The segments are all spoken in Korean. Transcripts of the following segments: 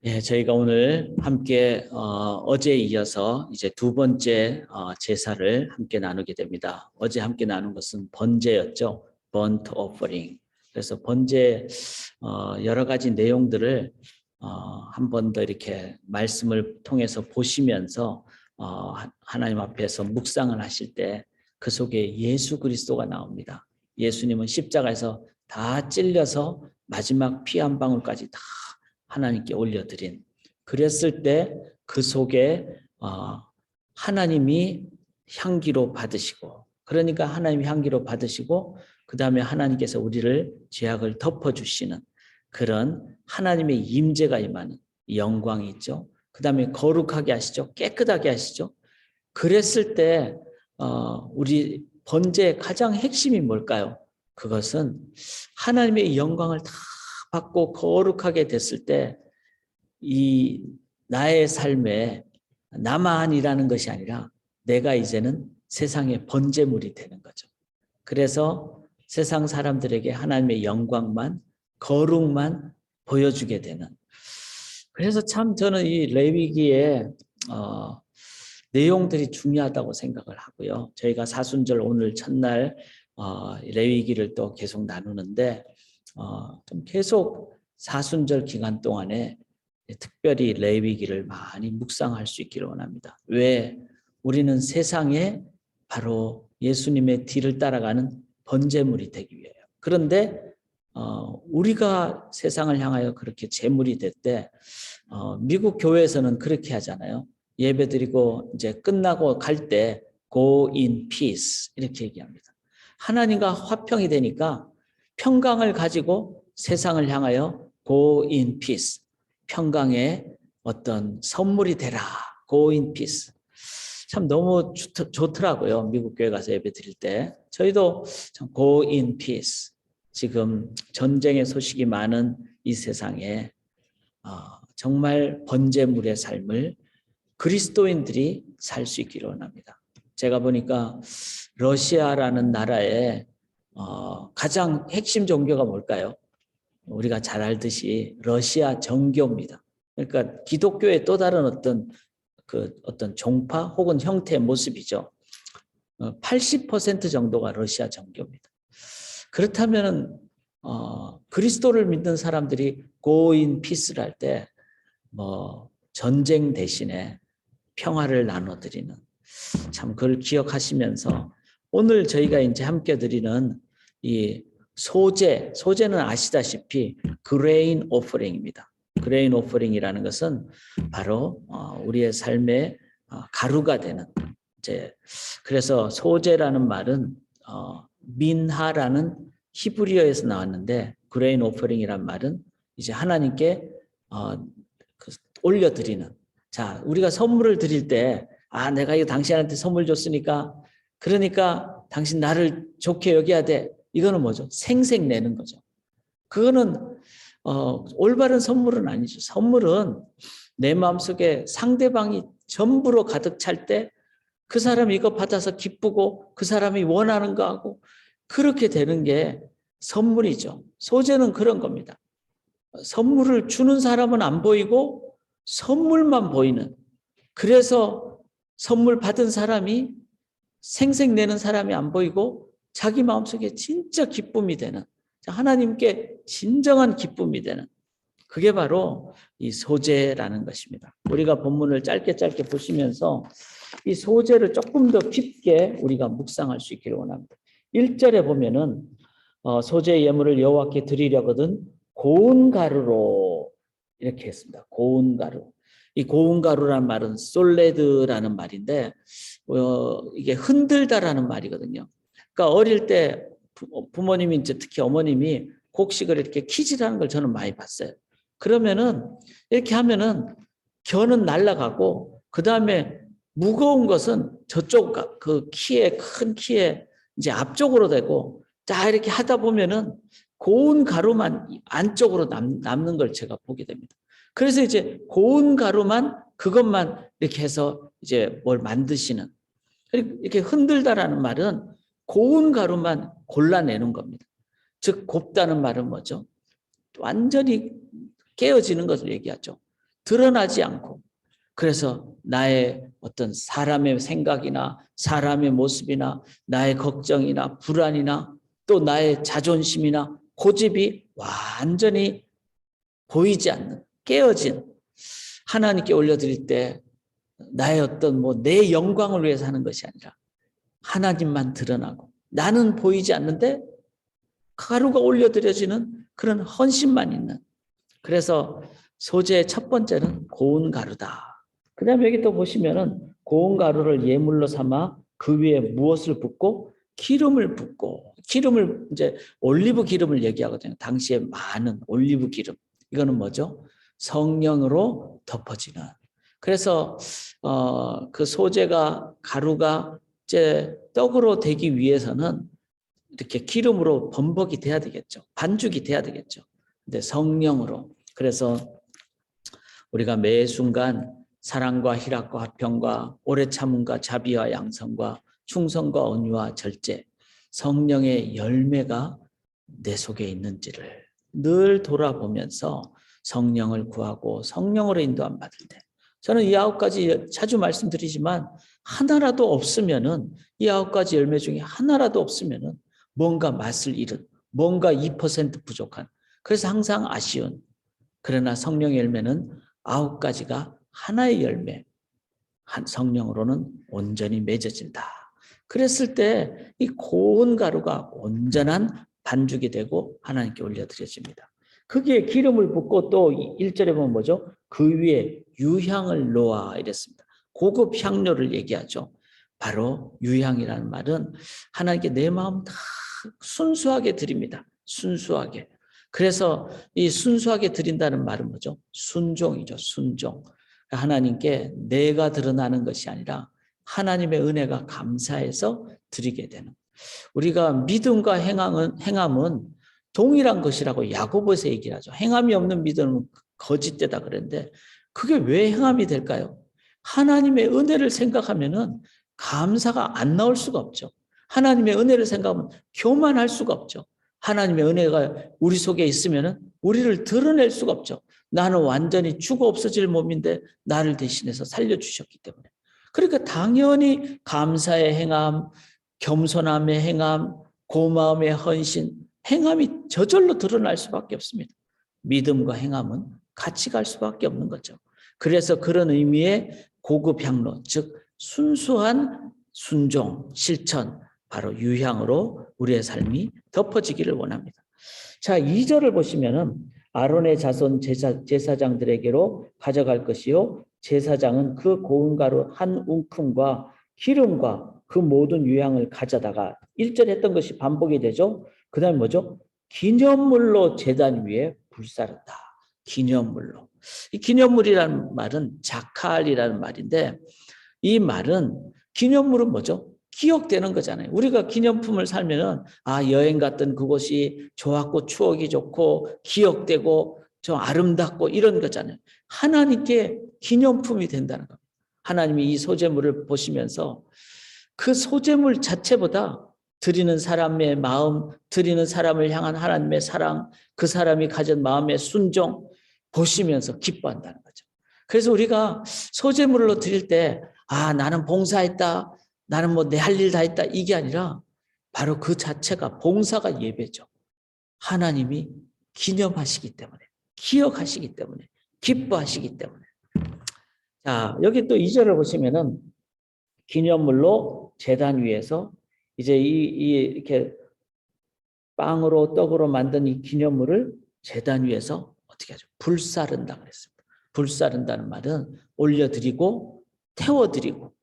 예, 저희가 오늘 함께 어제에 이어서 이제 두 번째 제사를 함께 나누게 됩니다. 어제 함께 나눈 것은 번제였죠. burnt offering. 그래서 번제 여러 가지 내용들을 한 번 더 이렇게 말씀을 통해서 보시면서 하나님 앞에서 묵상을 하실 때 그 속에 예수 그리스도가 나옵니다. 예수님은 십자가에서 다 찔려서 마지막 피 한 방울까지 다 하나님께 올려드린, 그랬을 때 그 속에 하나님이 향기로 받으시고, 그러니까 하나님이 향기로 받으시고 그 다음에 하나님께서 우리를 죄악을 덮어주시는 그런 하나님의 임재가 임하는 영광이 있죠. 그 다음에 거룩하게 하시죠. 깨끗하게 하시죠. 그랬을 때 우리 번제의 가장 핵심이 뭘까요? 그것은 하나님의 영광을 다 받고 거룩하게 됐을 때 이 나의 삶에 나만이라는 것이 아니라 내가 이제는 세상의 번제물이 되는 거죠. 그래서 세상 사람들에게 하나님의 영광만, 거룩만 보여주게 되는. 그래서 참 저는 이 레위기의 내용들이 중요하다고 생각을 하고요. 저희가 사순절 오늘 첫날 레위기를 또 계속 나누는데 좀 계속 사순절 기간 동안에 특별히 레위기를 많이 묵상할 수 있기를 원합니다. 왜? 우리는 세상에 바로 예수님의 뒤를 따라가는 번제물이 되기 위해요. 그런데 우리가 세상을 향하여 그렇게 제물이 될 때 미국 교회에서는 그렇게 하잖아요. 예배드리고 이제 끝나고 갈 때 go in peace 이렇게 얘기합니다. 하나님과 화평이 되니까 평강을 가지고 세상을 향하여 go in peace, 평강의 어떤 선물이 되라, go in peace. 참 너무 좋더라고요. 미국 교회 가서 예배 드릴 때. 저희도 참 go in peace. 지금 전쟁의 소식이 많은 이 세상에 정말 번제물의 삶을 그리스도인들이 살 수 있기를 원합니다. 제가 보니까 러시아라는 나라의 가장 핵심 종교가 뭘까요? 우리가 잘 알듯이 러시아 정교입니다. 그러니까 기독교의 또 다른 어떤 종파 혹은 형태의 모습이죠. 80% 정도가 러시아 정교입니다. 그렇다면 그리스도를 믿는 사람들이 go in peace를 할 때 전쟁 대신에 평화를 나눠드리는, 참 그걸 기억하시면서 오늘 저희가 이제 함께 드리는 이 소제는 아시다시피 grain offering입니다. grain offering이라는 것은 바로 우리의 삶의 가루가 되는, 이제 그래서 소제라는 말은 민하라는 히브리어에서 나왔는데 grain offering이란 말은 이제 하나님께 올려드리는. 자, 우리가 선물을 드릴 때 내가 이거 당신한테 선물 줬으니까 그러니까 당신 나를 좋게 여겨야 돼. 이거는 뭐죠? 생색 내는 거죠. 그거는 올바른 선물은 아니죠. 선물은 내 마음속에 상대방이 전부로 가득 찰 때 그 사람이 이거 받아서 기쁘고 그 사람이 원하는 거 하고 그렇게 되는 게 선물이죠. 소제는 그런 겁니다. 선물을 주는 사람은 안 보이고 선물만 보이는, 그래서 선물 받은 사람이 생색내는 사람이 안 보이고 자기 마음속에 진짜 기쁨이 되는, 하나님께 진정한 기쁨이 되는, 그게 바로 이 소제라는 것입니다. 우리가 본문을 짧게 보시면서 이 소제를 조금 더 깊게 우리가 묵상할 수 있기를 원합니다. 1절에 보면은 소제 예물을 여호와께 드리려거든 고운 가루로 이렇게 했습니다. 고운 가루. 이 고운 가루라는 말은 솔레드라는 말인데 이게 흔들다라는 말이거든요. 그러니까 어릴 때 부모님이 이제 특히 어머님이 곡식을 이렇게 키질하는 걸 저는 많이 봤어요. 그러면은 이렇게 하면은 겨는 날아가고 그 다음에 무거운 것은 저쪽 그 큰 키에 이제 앞쪽으로 되고, 자 이렇게 하다 보면은 고운 가루만 안쪽으로 남는 걸 제가 보게 됩니다. 그래서 이제 고운 가루만 그것만 이렇게 해서 이제 뭘 만드시는, 이렇게 흔들다라는 말은 고운 가루만 골라내는 겁니다. 즉 곱다는 말은 뭐죠? 완전히 깨어지는 것을 얘기하죠. 드러나지 않고. 그래서 나의 어떤 사람의 생각이나 사람의 모습이나 나의 걱정이나 불안이나 또 나의 자존심이나 고집이 완전히 보이지 않는, 깨어진, 하나님께 올려드릴 때 나의 어떤 내 영광을 위해서 하는 것이 아니라 하나님만 드러나고 나는 보이지 않는데 가루가 올려드려지는 그런 헌신만 있는. 그래서 소재의 첫 번째는 고운 가루다. 그 다음에 여기 또 보시면은 고운 가루를 예물로 삼아 그 위에 무엇을 붓고 기름을 붓고, 기름을 이제 올리브 기름을 얘기하거든요. 당시에 많은 올리브 기름. 이거는 뭐죠? 성령으로 덮어지는. 그래서 그 소재가 가루가 이제 떡으로 되기 위해서는 이렇게 기름으로 범벅이 돼야 되겠죠. 반죽이 돼야 되겠죠. 근데 성령으로. 그래서 우리가 매 순간 사랑과 희락과 화평과 오래 참음과 자비와 양성과 충성과 온유와 절제, 성령의 열매가 내 속에 있는지를 늘 돌아보면서 성령을 구하고 성령으로 인도함 받을 때, 저는 이 9가지 자주 말씀드리지만 하나라도 없으면은, 이 9가지 열매 중에 하나라도 없으면은 뭔가 맛을 잃은, 뭔가 2% 부족한, 그래서 항상 아쉬운. 그러나 성령의 열매는 9가지가 하나의 열매, 성령으로는 온전히 맺어진다. 그랬을 때 이 고운 가루가 온전한 반죽이 되고 하나님께 올려드려집니다. 거기에 기름을 붓고 또 1절에 보면 뭐죠? 그 위에 유향을 놓아 이랬습니다. 고급 향료를 얘기하죠. 바로 유향이라는 말은 하나님께 내 마음 다 순수하게 드립니다. 순수하게. 그래서 이 순수하게 드린다는 말은 뭐죠? 순종이죠. 순종. 하나님께 내가 드러나는 것이 아니라 하나님의 은혜가 감사해서 드리게 되는. 우리가 믿음과 행함은 동일한 것이라고 야고보서 얘기를 하죠. 행함이 없는 믿음은 거짓되다 그랬는데 그게 왜 행함이 될까요? 하나님의 은혜를 생각하면은 감사가 안 나올 수가 없죠. 하나님의 은혜를 생각하면 교만할 수가 없죠. 하나님의 은혜가 우리 속에 있으면은 우리를 드러낼 수가 없죠. 나는 완전히 죽어 없어질 몸인데 나를 대신해서 살려주셨기 때문에. 그러니까 당연히 감사의 행함, 겸손함의 행함, 고마움의 헌신, 행함이 저절로 드러날 수밖에 없습니다. 믿음과 행함은 같이 갈 수밖에 없는 거죠. 그래서 그런 의미의 고급 향로, 즉 순수한 순종, 실천, 바로 유향으로 우리의 삶이 덮어지기를 원합니다. 자, 2절을 보시면은 아론의 자손 제사장들에게로 가져갈 것이요 제사장은 그 고운 가루 한 웅큼과 기름과 그 모든 유향을 가져다가 1절 했던 것이 반복이 되죠. 그 다음에 뭐죠? 기념물로 제단 위에 불사른다. 기념물로. 이 기념물이라는 말은 자칼이라는 말인데 이 말은 기념물은 뭐죠? 기억되는 거잖아요. 우리가 기념품을 살면은 여행 갔던 그곳이 좋았고 추억이 좋고 기억되고 좀 아름답고 이런 거잖아요. 하나님께 기념품이 된다는 겁니다. 하나님이 이 소재물을 보시면서 그 소재물 자체보다 드리는 사람의 마음, 드리는 사람을 향한 하나님의 사랑, 그 사람이 가진 마음의 순종 보시면서 기뻐한다는 거죠. 그래서 우리가 소재물로 드릴 때 나는 봉사했다, 나는 내 할 일 다 했다, 이게 아니라 바로 그 자체가 봉사가 예배죠. 하나님이 기념하시기 때문에, 기억하시기 때문에, 기뻐하시기 때문에. 자, 여기 또 2절을 보시면은 기념물로 제단 위에서 이제 이렇게 빵으로 떡으로 만든 이 기념물을 제단 위에서 어떻게 하죠? 불사른다 그랬습니다. 불사른다는 말은 올려드리고 태워드리고,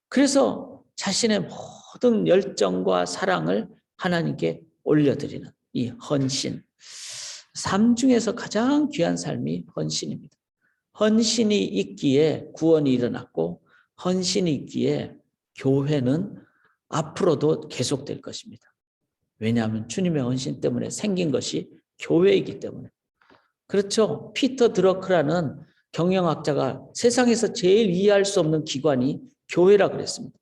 그래서 자신의 모든 열정과 사랑을 하나님께 올려드리는 이 헌신. 삶 중에서 가장 귀한 삶이 헌신입니다. 헌신이 있기에 구원이 일어났고 헌신이 있기에 교회는 앞으로도 계속될 것입니다. 왜냐하면 주님의 헌신 때문에 생긴 것이 교회이기 때문에. 그렇죠. 피터 드러크라는 경영학자가 세상에서 제일 이해할 수 없는 기관이 교회라 그랬습니다.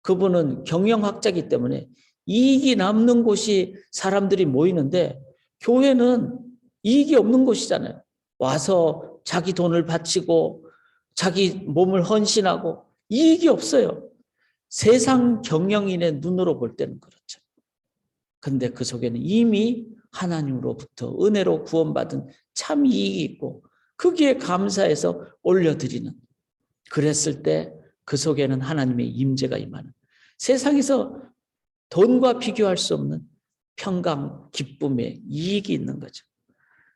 그분은 경영학자이기 때문에 이익이 남는 곳이 사람들이 모이는데 교회는 이익이 없는 곳이잖아요. 와서 자기 돈을 바치고 자기 몸을 헌신하고 이익이 없어요. 세상 경영인의 눈으로 볼 때는 그렇죠. 근데 그 속에는 이미 하나님으로부터 은혜로 구원받은 참 이익이 있고 거기에 감사해서 올려드리는, 그랬을 때 그 속에는 하나님의 임재가 임하는, 세상에서 돈과 비교할 수 없는 평강, 기쁨의 이익이 있는 거죠.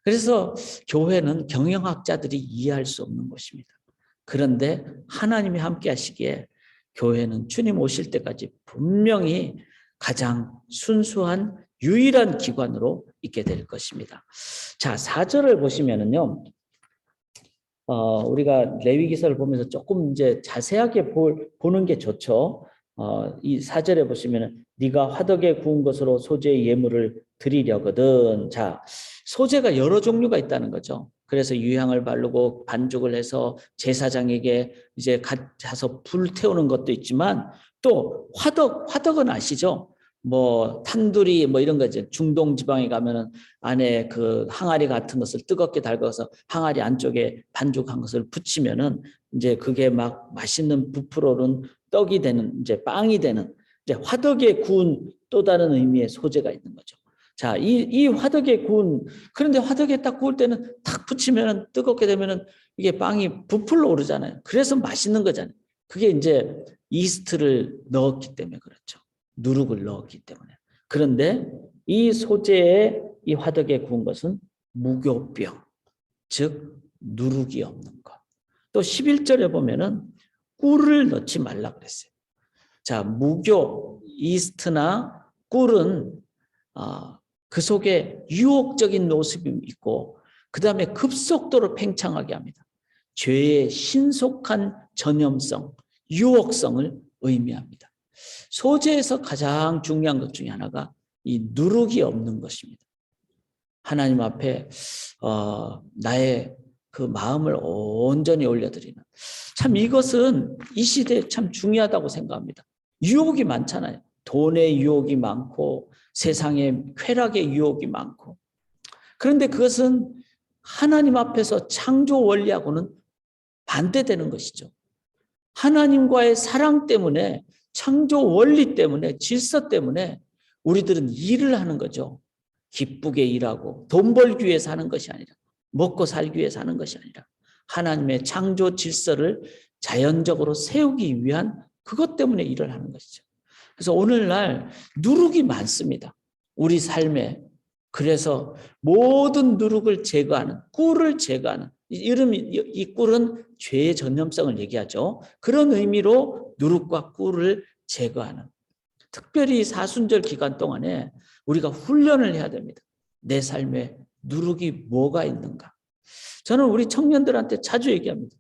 그래서 교회는 경영학자들이 이해할 수 없는 곳입니다. 그런데 하나님이 함께 하시기에 교회는 주님 오실 때까지 분명히 가장 순수한 유일한 기관으로 있게 될 것입니다. 자, 4절을 보시면은요. 우리가 레위기서를 보면서 조금 이제 자세하게 보는 게 좋죠. 이 4절에 보시면은 네가 화덕에 구운 것으로 소재의 예물을 드리려거든. 자, 소재가 여러 종류가 있다는 거죠. 그래서 유향을 바르고 반죽을 해서 제사장에게 이제 가서 불 태우는 것도 있지만 또 화덕은 아시죠? 뭐 탄두리 뭐 이런 거죠. 중동 지방에 가면은 안에 그 항아리 같은 것을 뜨겁게 달궈서 항아리 안쪽에 반죽한 것을 붙이면은 이제 그게 막 맛있는 부풀어오른 떡이 되는, 이제 빵이 되는, 이제 화덕에 구운 또 다른 의미의 소재가 있는 거죠. 자, 이 화덕에 구운, 그런데 화덕에 딱 구울 때는 탁 붙이면은 뜨겁게 되면은 이게 빵이 부풀어 오르잖아요. 그래서 맛있는 거잖아요. 그게 이제 이스트를 넣었기 때문에 그렇죠. 누룩을 넣었기 때문에. 그런데 이 소재에 이 화덕에 구운 것은 무교병, 즉 누룩이 없는 것. 또 11절에 보면은 꿀을 넣지 말라 그랬어요. 자, 무교, 이스트나 꿀은 그 속에 유혹적인 모습이 있고 그 다음에 급속도로 팽창하게 합니다. 죄의 신속한 전염성, 유혹성을 의미합니다. 소재에서 가장 중요한 것 중에 하나가 이 누룩이 없는 것입니다. 하나님 앞에 나의 그 마음을 온전히 올려드리는, 참 이것은 이 시대에 참 중요하다고 생각합니다. 유혹이 많잖아요. 돈의 유혹이 많고 세상의 쾌락의 유혹이 많고, 그런데 그것은 하나님 앞에서 창조 원리하고는 반대되는 것이죠. 하나님과의 사랑 때문에, 창조 원리 때문에, 질서 때문에 우리들은 일을 하는 거죠. 기쁘게 일하고 돈 벌기 위해 사는 것이 아니라, 먹고 살기 위해 사는 것이 아니라 하나님의 창조 질서를 자연적으로 세우기 위한 그것 때문에 일을 하는 것이죠. 그래서 오늘날 누룩이 많습니다. 우리 삶에. 그래서 모든 누룩을 제거하는, 꿀을 제거하는, 이 꿀은 죄의 전염성을 얘기하죠. 그런 의미로 누룩과 꿀을 제거하는, 특별히 사순절 기간 동안에 우리가 훈련을 해야 됩니다. 내 삶에 누룩이 뭐가 있는가. 저는 우리 청년들한테 자주 얘기합니다.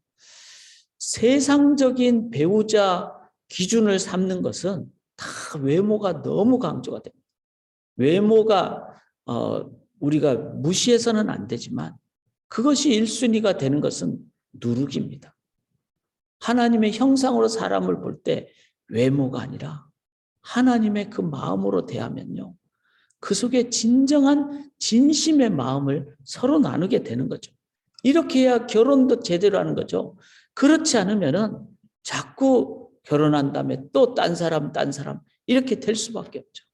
세상적인 배우자 기준을 삼는 것은 다 외모가 너무 강조가 됩니다. 외모가 우리가 무시해서는 안 되지만 그것이 1순위가 되는 것은 누룩입니다. 하나님의 형상으로 사람을 볼 때 외모가 아니라 하나님의 그 마음으로 대하면요, 그 속에 진정한 진심의 마음을 서로 나누게 되는 거죠. 이렇게 해야 결혼도 제대로 하는 거죠. 그렇지 않으면은 자꾸 결혼한 다음에 또 딴 사람 이렇게 될 수밖에 없죠.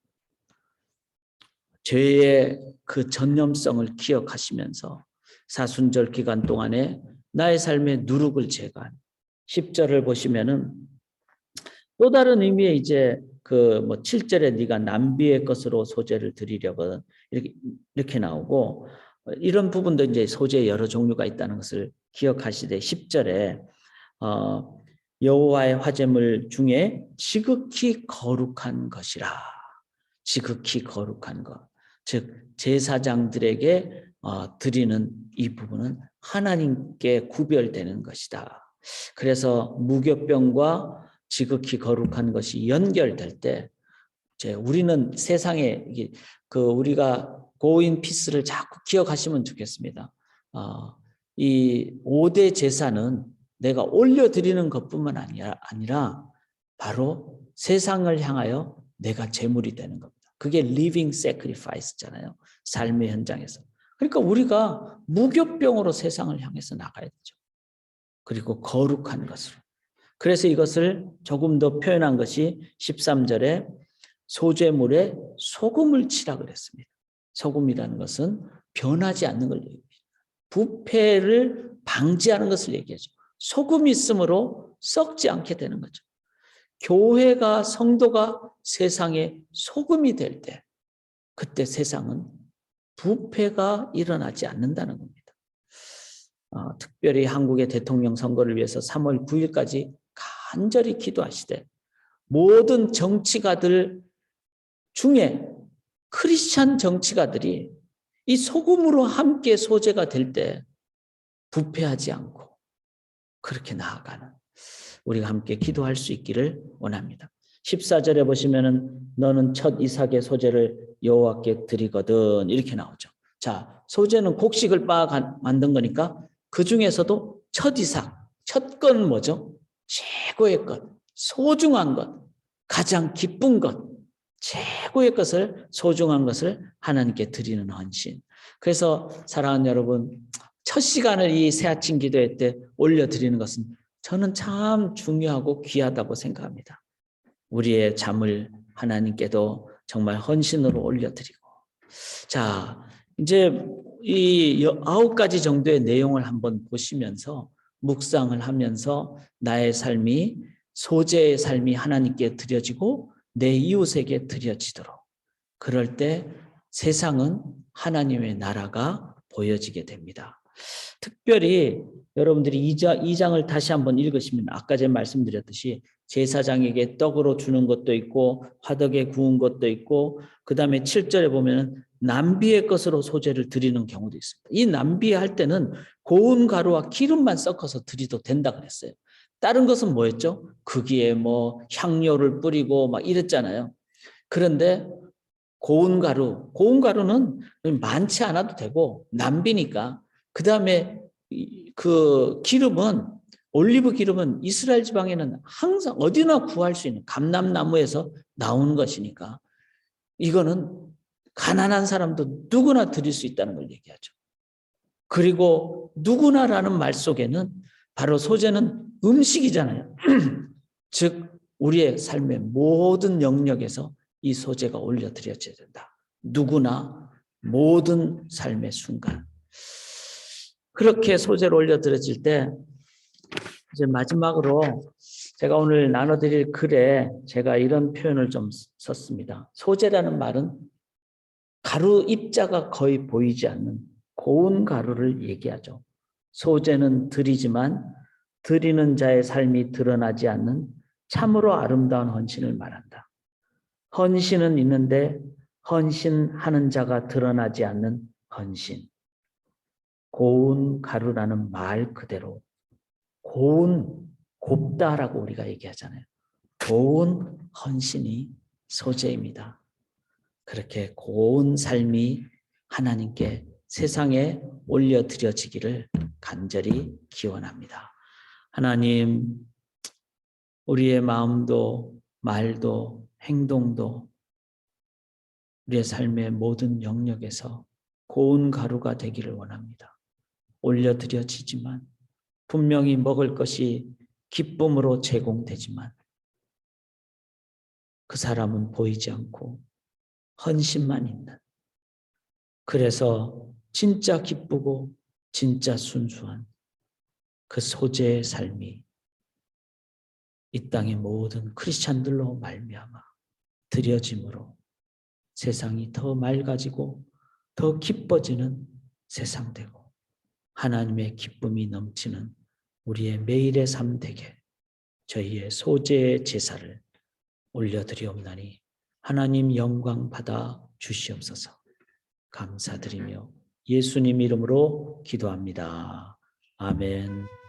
죄의 그 전염성을 기억하시면서 사순절 기간 동안에 나의 삶의 누룩을 제거한 10절을 보시면은 또 다른 의미의 이제 그 뭐 7절에 네가 남비의 것으로 소재를 드리려거든 이렇게 나오고, 이런 부분도 이제 소재의 여러 종류가 있다는 것을 기억하시되 10절에 여호와의 화제물 중에 지극히 거룩한 것이라. 지극히 거룩한 것. 즉 제사장들에게 드리는 이 부분은 하나님께 구별되는 것이다. 그래서 무교병과 지극히 거룩한 것이 연결될 때 우리는 세상에 우리가 고인 피스를 자꾸 기억하시면 좋겠습니다. 이 5대 제사는 내가 올려드리는 것뿐만 아니라 바로 세상을 향하여 내가 제물이 되는 겁니다. 그게 living sacrifice잖아요. 삶의 현장에서. 그러니까 우리가 무교병으로 세상을 향해서 나가야 되죠. 그리고 거룩한 것으로. 그래서 이것을 조금 더 표현한 것이 13절에 소재물에 소금을 치라 그랬습니다. 소금이라는 것은 변하지 않는 걸 얘기합니다. 부패를 방지하는 것을 얘기하죠. 소금이 있으므로 썩지 않게 되는 거죠. 교회가 성도가 세상에 소금이 될 때 그때 세상은 부패가 일어나지 않는다는 겁니다. 특별히 한국의 대통령 선거를 위해서 3월 9일까지 간절히 기도하시되 모든 정치가들 중에 크리스찬 정치가들이 이 소금으로 함께 소재가 될 때 부패하지 않고 그렇게 나아가는 우리가 함께 기도할 수 있기를 원합니다. 14절에 보시면은 너는 첫 이삭의 소재를 여호와께 드리거든 이렇게 나오죠. 자, 소재는 곡식을 빻아 만든 거니까 그 중에서도 첫 이삭, 첫 건 뭐죠? 최고의 것, 소중한 것, 가장 기쁜 것, 최고의 것을 소중한 것을 하나님께 드리는 헌신. 그래서 사랑하는 여러분, 첫 시간을 이 새 아침 기도회 때 올려드리는 것은 저는 참 중요하고 귀하다고 생각합니다. 우리의 잠을 하나님께도 정말 헌신으로 올려드리고. 자, 이제 이 9가지 정도의 내용을 한번 보시면서 묵상을 하면서 나의 삶이 소재의 삶이 하나님께 드려지고 내 이웃에게 드려지도록 그럴 때 세상은 하나님의 나라가 보여지게 됩니다. 특별히 여러분들이 2장을 다시 한번 읽으시면 아까 제가 말씀드렸듯이 제사장에게 떡으로 주는 것도 있고 화덕에 구운 것도 있고 그 다음에 7절에 보면 남비의 것으로 소재를 드리는 경우도 있습니다. 이 남비할 때는 고운 가루와 기름만 섞어서 드리도 된다 그랬어요. 다른 것은 뭐였죠? 거기에 뭐 향료를 뿌리고 막 이랬잖아요. 그런데 고운 가루는 많지 않아도 되고 남비니까 그 다음에 그 기름은 올리브 기름은 이스라엘 지방에는 항상 어디나 구할 수 있는 감람나무에서 나오는 것이니까 이거는 가난한 사람도 누구나 드릴 수 있다는 걸 얘기하죠. 그리고 누구나라는 말 속에는 바로 소재는 음식이잖아요. 즉 우리의 삶의 모든 영역에서 이 소재가 올려드려져야 된다. 누구나 모든 삶의 순간. 그렇게 소재를 올려드려질 때 이제 마지막으로 제가 오늘 나눠드릴 글에 제가 이런 표현을 좀 썼습니다. 소재라는 말은 가루 입자가 거의 보이지 않는 고운 가루를 얘기하죠. 소재는 들이지만 드리는 자의 삶이 드러나지 않는 참으로 아름다운 헌신을 말한다. 헌신은 있는데 헌신하는 자가 드러나지 않는 헌신. 고운 가루라는 말 그대로 고운, 곱다라고 우리가 얘기하잖아요. 고운 헌신이 소재입니다. 그렇게 고운 삶이 하나님께 세상에 올려드려지기를 간절히 기원합니다. 하나님, 우리의 마음도 말도 행동도 우리의 삶의 모든 영역에서 고운 가루가 되기를 원합니다. 올려드려지지만 분명히 먹을 것이 기쁨으로 제공되지만 그 사람은 보이지 않고 헌신만 있는 그래서 진짜 기쁘고 진짜 순수한 그 소재의 삶이 이 땅의 모든 크리스찬들로 말미암아 드려짐으로 세상이 더 맑아지고 더 기뻐지는 세상 되고 하나님의 기쁨이 넘치는 우리의 매일의 삶 되게 저희의 소재의 제사를 올려드리옵나니 하나님 영광 받아 주시옵소서. 감사드리며 예수님 이름으로 기도합니다. 아멘.